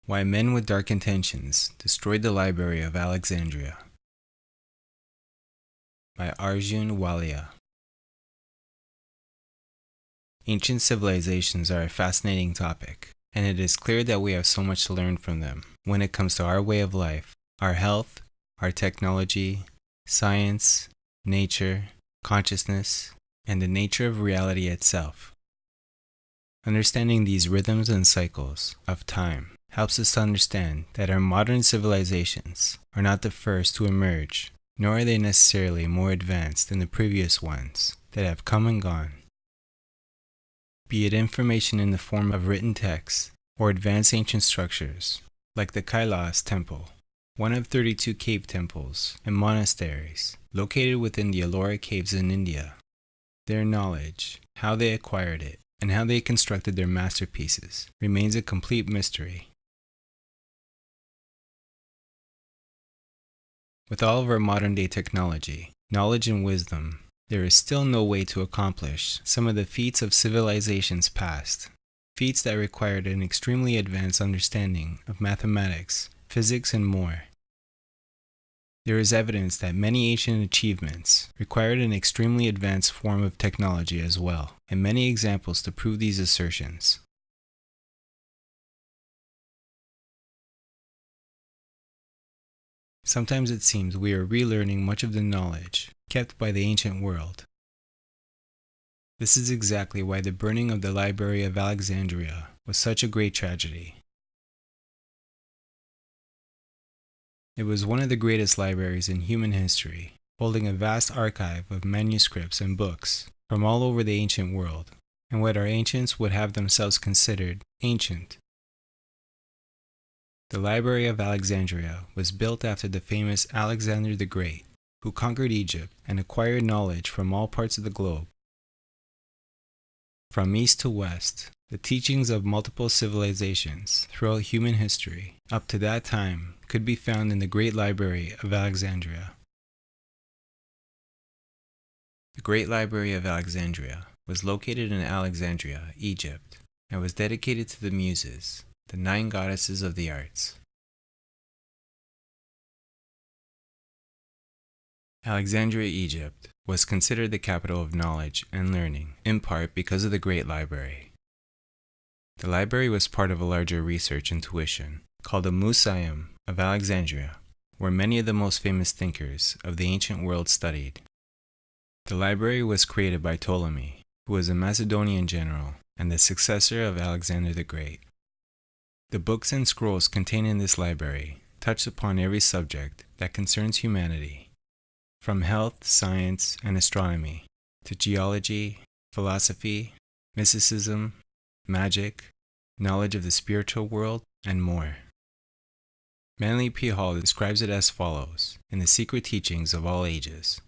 Why Men with Dark Intentions Destroyed the Library of Alexandria by Arjun Walia. Ancient civilizations are a fascinating topic, and it is clear that we have so much to learn from them when it comes to our way of life, our health, our technology, science, nature, consciousness, and the nature of reality itself. Understanding these rhythms and cycles of time helps us to understand that our modern civilizations are not the first to emerge, nor are they necessarily more advanced than the previous ones that have come and gone. Be it information in the form of written texts or advanced ancient structures, like the Kailas Temple, one of 32 cave temples and monasteries located within the Ellora caves in India. Their knowledge, how they acquired it, and how they constructed their masterpieces remains a complete mystery. With all of our modern-day technology, knowledge and wisdom, there is still no way to accomplish some of the feats of civilizations past, feats that required an extremely advanced understanding of mathematics, physics, and more. There is evidence that many ancient achievements required an extremely advanced form of technology as well, and many examples to prove these assertions. Sometimes it seems we are relearning much of the knowledge kept by the ancient world. This is exactly why the burning of the Library of Alexandria was such a great tragedy. It was one of the greatest libraries in human history, holding a vast archive of manuscripts and books from all over the ancient world, and what our ancients would have themselves considered ancient. The Library of Alexandria was built after the famous Alexander the Great, who conquered Egypt and acquired knowledge from all parts of the globe. From east to west, the teachings of multiple civilizations throughout human history up to that time could be found in the Great Library of Alexandria. The Great Library of Alexandria was located in Alexandria, Egypt, and was dedicated to the Muses, the 9 goddesses of the arts. Alexandria, Egypt, was considered the capital of knowledge and learning, in part because of the Great Library. The library was part of a larger research intuition called the Museum of Alexandria, where many of the most famous thinkers of the ancient world studied. The library was created by Ptolemy, who was a Macedonian general and the successor of Alexander the Great. The books and scrolls contained in this library touched upon every subject that concerns humanity, from health, science, and astronomy to geology, philosophy, mysticism, magic, knowledge of the spiritual world, and more. Manly P. Hall describes it as follows in The Secret Teachings of All Ages.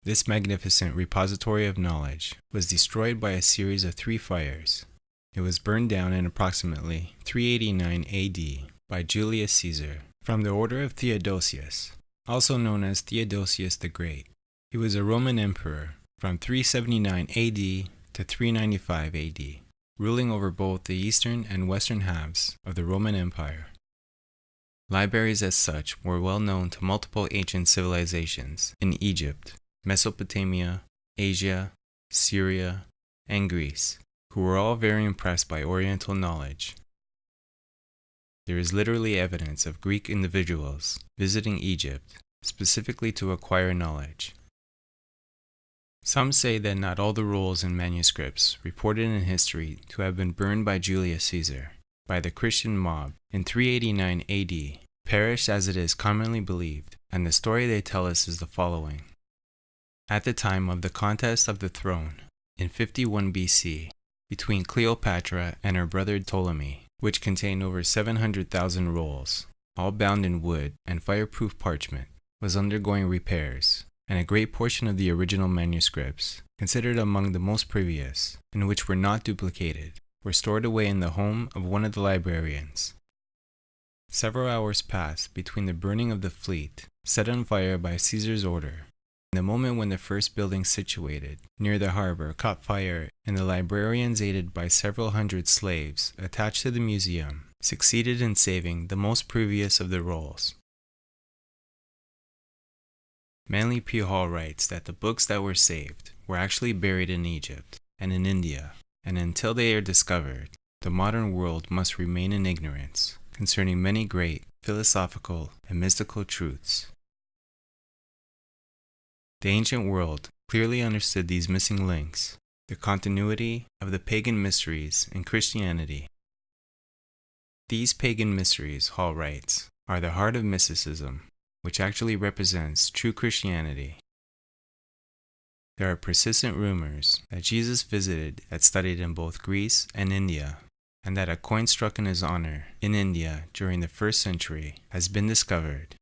This magnificent repository of knowledge was destroyed by a series of 3 fires. It was burned down in approximately 389 AD by Julius Caesar from the order of Theodosius, also known as Theodosius the Great. He was a Roman emperor from 379 AD to 395 AD, ruling over both the eastern and western halves of the Roman Empire. Libraries as such were well known to multiple ancient civilizations in Egypt, Mesopotamia, Asia, Syria, and Greece, who were all very impressed by Oriental knowledge. There is literally evidence of Greek individuals visiting Egypt specifically to acquire knowledge. Some say that not all the rolls and manuscripts reported in history to have been burned by Julius Caesar, by the Christian mob, in 389 AD, perished as it is commonly believed, and the story they tell us is the following. At the time of the contest of the throne, in 51 BC, between Cleopatra and her brother Ptolemy, which contained over 700,000 rolls, all bound in wood and fireproof parchment, was undergoing repairs, and a great portion of the original manuscripts, considered among the most previous, and which were not duplicated, were stored away in the home of one of the librarians. Several hours passed between the burning of the fleet, set on fire by Caesar's order, and the moment when the first building situated near the harbor caught fire, and the librarians, aided by several hundred slaves attached to the museum, succeeded in saving the most previous of the rolls. Manly P. Hall writes that the books that were saved were actually buried in Egypt and in India, and until they are discovered, the modern world must remain in ignorance concerning many great philosophical and mystical truths. The ancient world clearly understood these missing links, the continuity of the pagan mysteries in Christianity. These pagan mysteries, Hall writes, are the heart of mysticism, which actually represents true Christianity. There are persistent rumors that Jesus visited and studied in both Greece and India, and that a coin struck in his honor in India during the 1st century has been discovered.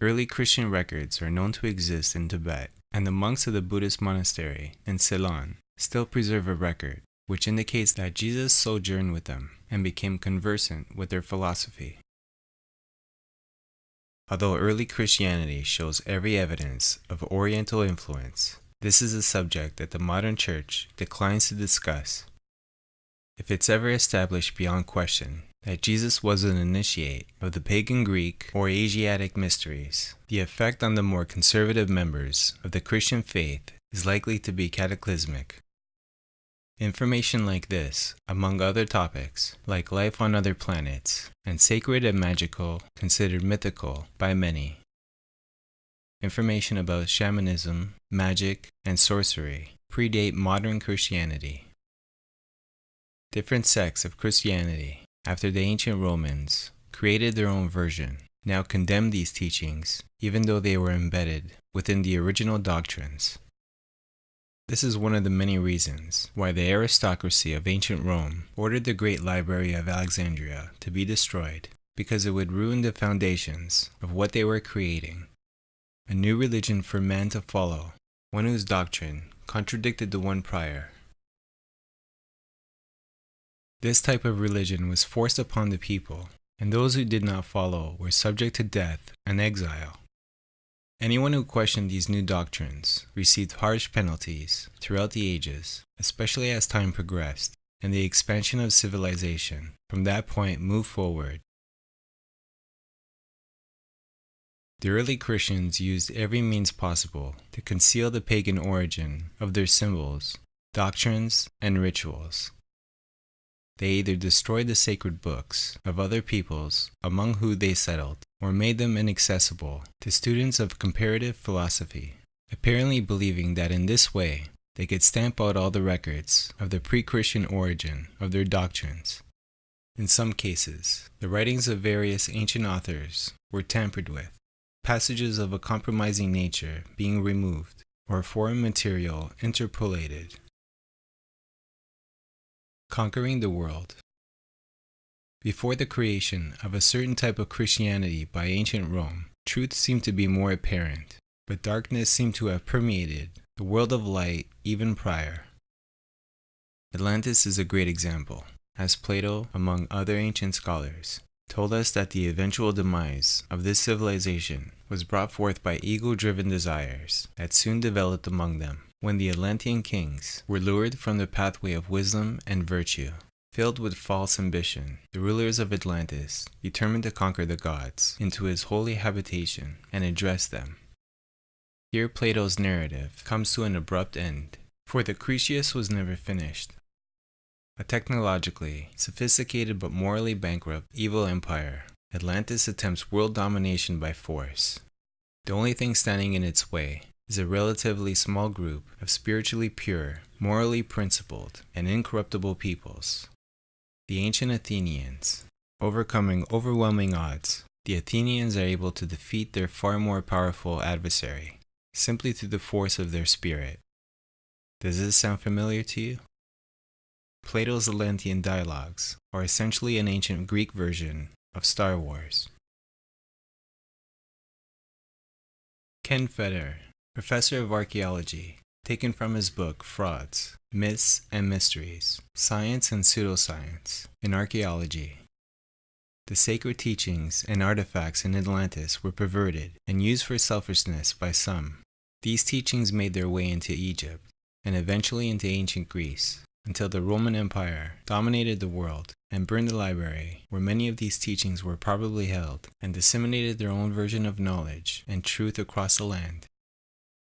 Early Christian records are known to exist in Tibet, and the monks of the Buddhist monastery in Ceylon still preserve a record which indicates that Jesus sojourned with them and became conversant with their philosophy. Although early Christianity shows every evidence of Oriental influence, this is a subject that the modern church declines to discuss. If it's ever established beyond question that Jesus was an initiate of the pagan Greek or Asiatic mysteries, the effect on the more conservative members of the Christian faith is likely to be cataclysmic. Information like this, among other topics, like life on other planets, and sacred and magical, considered mythical by many. Information about shamanism, magic, and sorcery predate modern Christianity. Different sects of Christianity, after the ancient Romans, created their own version, now condemn these teachings, even though they were embedded within the original doctrines. This is one of the many reasons why the aristocracy of ancient Rome ordered the great library of Alexandria to be destroyed, because it would ruin the foundations of what they were creating. A new religion for man to follow, one whose doctrine contradicted the one prior. This type of religion was forced upon the people, and those who did not follow were subject to death and exile. Anyone who questioned these new doctrines received harsh penalties throughout the ages, especially as time progressed, and the expansion of civilization from that point moved forward. The early Christians used every means possible to conceal the pagan origin of their symbols, doctrines, and rituals. They either destroyed the sacred books of other peoples among whom they settled, or made them inaccessible to students of comparative philosophy, apparently believing that in this way they could stamp out all the records of the pre-Christian origin of their doctrines. In some cases, the writings of various ancient authors were tampered with, passages of a compromising nature being removed, or foreign material interpolated. Conquering the world. Before the creation of a certain type of Christianity by ancient Rome, truth seemed to be more apparent, but darkness seemed to have permeated the world of light even prior. Atlantis is a great example, as Plato, among other ancient scholars, told us that the eventual demise of this civilization was brought forth by ego-driven desires that soon developed among them, when the Atlantean kings were lured from the pathway of wisdom and virtue. Filled with false ambition, the rulers of Atlantis determined to conquer the gods into his holy habitation and address them. Here Plato's narrative comes to an abrupt end, for the Critias was never finished. A technologically sophisticated but morally bankrupt evil empire, Atlantis attempts world domination by force. The only thing standing in its way is a relatively small group of spiritually pure, morally principled, and incorruptible peoples. The ancient Athenians. Overcoming overwhelming odds, the Athenians are able to defeat their far more powerful adversary, simply through the force of their spirit. Does this sound familiar to you? Plato's Atlantean dialogues are essentially an ancient Greek version of Star Wars. Ken Feder, professor of archaeology, taken from his book Frauds, Myths and Mysteries, Science and Pseudoscience in Archaeology. The sacred teachings and artifacts in Atlantis were perverted and used for selfishness by some. These teachings made their way into Egypt and eventually into ancient Greece, until the Roman Empire dominated the world and burned the library where many of these teachings were probably held, and disseminated their own version of knowledge and truth across the land.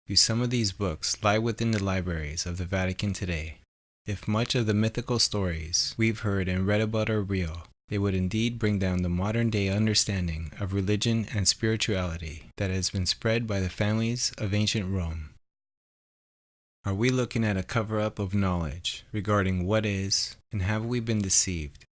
Do some of these books lie within the libraries of the Vatican today? If much of the mythical stories we've heard and read about are real, they would indeed bring down the modern-day understanding of religion and spirituality that has been spread by the families of ancient Rome. Are we looking at a cover-up of knowledge regarding what is, and have we been deceived?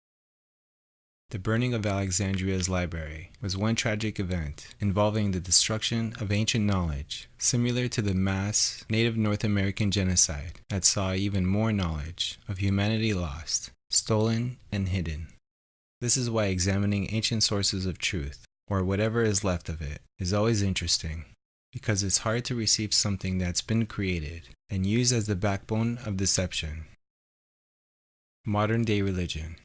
The burning of Alexandria's library was one tragic event involving the destruction of ancient knowledge, similar to the mass Native North American genocide that saw even more knowledge of humanity lost, stolen, and hidden. This is why examining ancient sources of truth, or whatever is left of it, is always interesting, because it's hard to receive something that's been created and used as the backbone of deception. Modern-day religion.